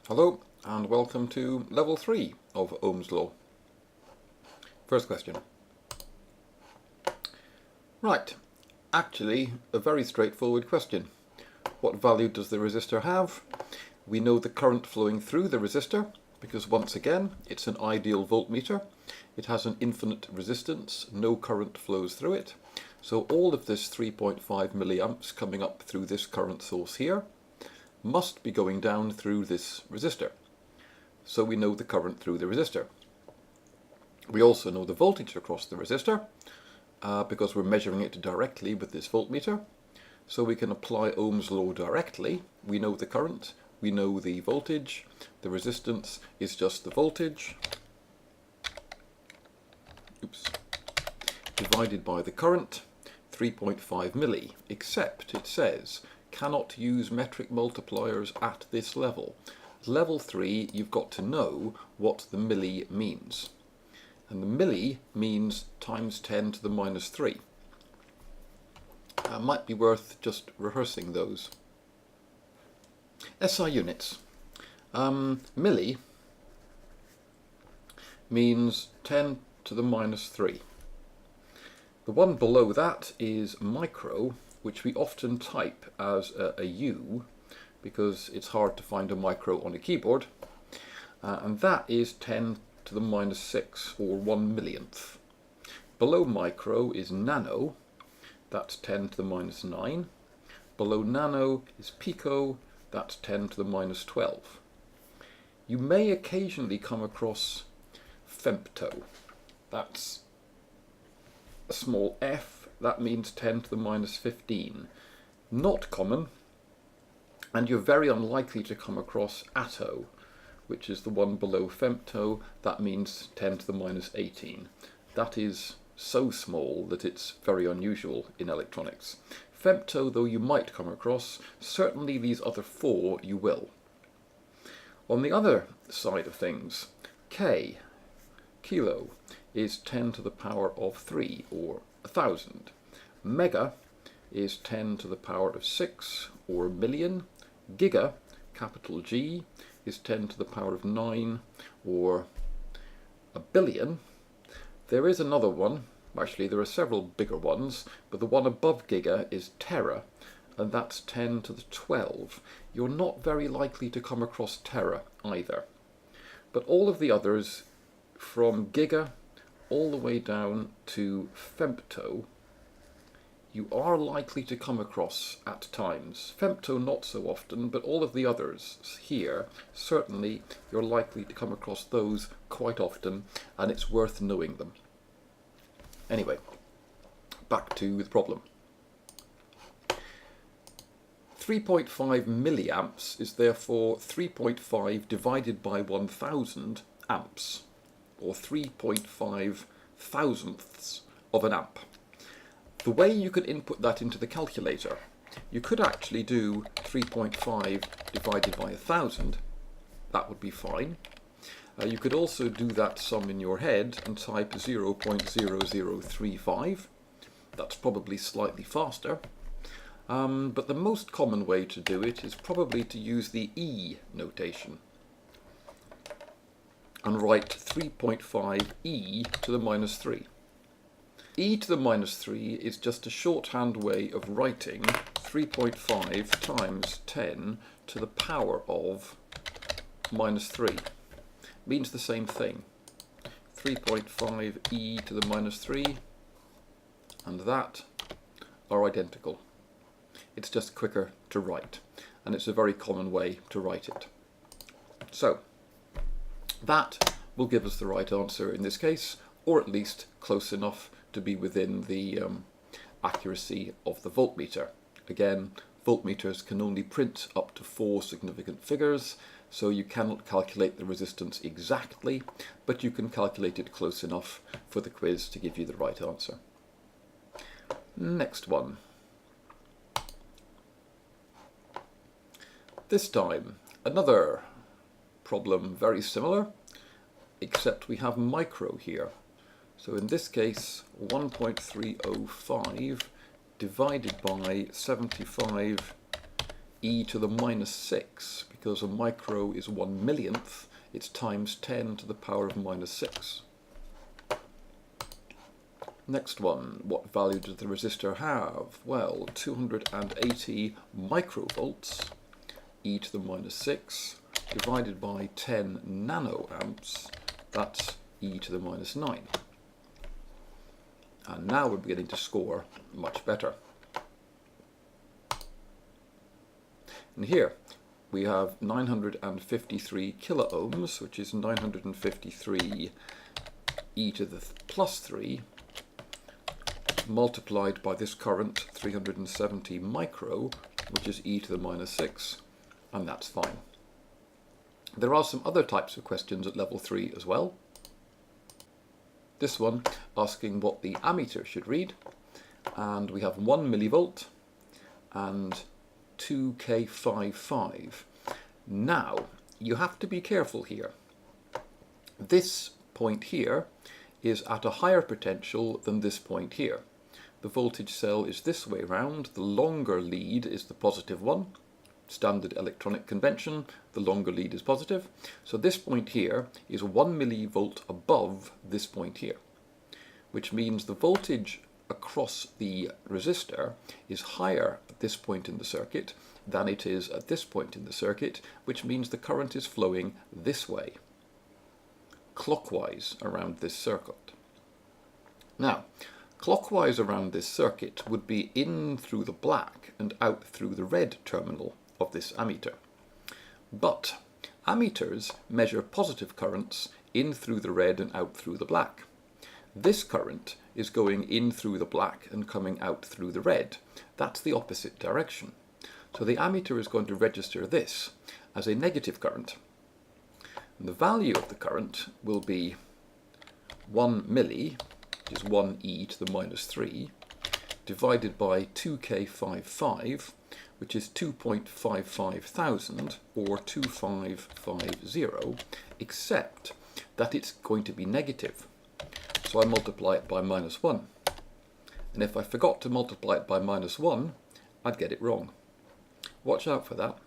Hello and welcome to level 3 of Ohm's law. First question. Right, actually a very straightforward question. What value does the resistor have? We know the current flowing through the resistor because once again it's an ideal voltmeter. It has an infinite resistance, no current flows through it. So all of this 3.5 milliamps coming up through this current source here must be going down through this resistor. So we know the current through the resistor. We also know the voltage across the resistor because we're measuring it directly with this voltmeter. So we can apply Ohm's law directly. We know the current, we know the voltage, the resistance is just the voltage, divided by the current, 3.5 milli, except it says cannot use metric multipliers at this level. Level 3, you've got to know what the milli means. And the milli means times 10 to the minus 3. Might be worth just rehearsing those. SI units. Milli means 10 to the minus 3. The one below that is micro, which we often type as a U because it's hard to find a micro on a keyboard, and that is 10 to the minus 6 or 1 millionth. Below micro is nano, that's 10 to the minus 9. Below nano is pico, that's 10 to the minus 12. You may occasionally come across femto, that's a small f, that means 10 to the minus 15. Not common, and you're very unlikely to come across atto, which is the one below femto, that means 10 to the minus 18. That is so small that it's very unusual in electronics. Femto, though, you might come across, certainly these other four you will. On the other side of things, K, kilo, is 10 to the power of 3, or 1,000. Mega is 10 to the power of 6, or a million. Giga, capital G, is 10 to the power of 9, or a billion. There is another one, actually there are several bigger ones, but the one above giga is tera, and that's 10 to the 12. You're not very likely to come across tera either. But all of the others, from giga all the way down to femto, you are likely to come across at times. Femto not so often, but all of the others here, certainly you're likely to come across those quite often, and it's worth knowing them. Anyway, back to the problem. 3.5 milliamps is therefore 3.5 divided by 1000 amps, or 3.5 thousandths of an amp. The way you could input that into the calculator, you could actually do 3.5 divided by 1000. That would be fine. You could also do that sum in your head and type 0.0035. That's probably slightly faster. But the most common way to do it is probably to use the E notation and write 3.5 e to the minus 3. E to the minus 3 is just a shorthand way of writing 3.5 times 10 to the power of minus 3. Means the same thing. 3.5 e to the minus 3 and that are identical. It's just quicker to write, and it's a very common way to write it. So that will give us the right answer in this case, or at least close enough to be within the accuracy of the voltmeter. Again, voltmeters can only print up to 4 significant figures, so you cannot calculate the resistance exactly, but you can calculate it close enough for the quiz to give you the right answer. Next one. This time, another problem very similar, except we have micro here. So in this case, 1.305 divided by 75 e to the minus 6, because a micro is 1 millionth, it's times 10 to the power of minus 6. Next one, what value does the resistor have? Well, 280 microvolts, e to the minus 6, divided by 10 nanoamps, that's e to the minus 9. And now we're beginning to score much better. And here we have 953 kiloohms, which is 953 e to the plus 3, multiplied by this current 370 micro, which is e to the minus 6, and that's fine. There are some other types of questions at level 3 as well. This one asking what the ammeter should read, and we have 1 millivolt and 2K55. Now, you have to be careful here. This point here is at a higher potential than this point here. The voltage cell is this way round, the longer lead is the positive one. Standard electronic convention, the longer lead is positive. So this point here is 1 millivolt above this point here, which means the voltage across the resistor is higher at this point in the circuit than it is at this point in the circuit, which means the current is flowing this way, clockwise around this circuit. Now, clockwise around this circuit would be in through the black and out through the red terminal of this ammeter. But ammeters measure positive currents in through the red and out through the black. This current is going in through the black and coming out through the red. That's the opposite direction. So the ammeter is going to register this as a negative current. And the value of the current will be 1 milli, which is 1 e to the minus 3, divided by 2K55, which is 2.55 thousand, or 2550, except that it's going to be negative. So I multiply it by minus 1. And if I forgot to multiply it by minus 1, I'd get it wrong. Watch out for that.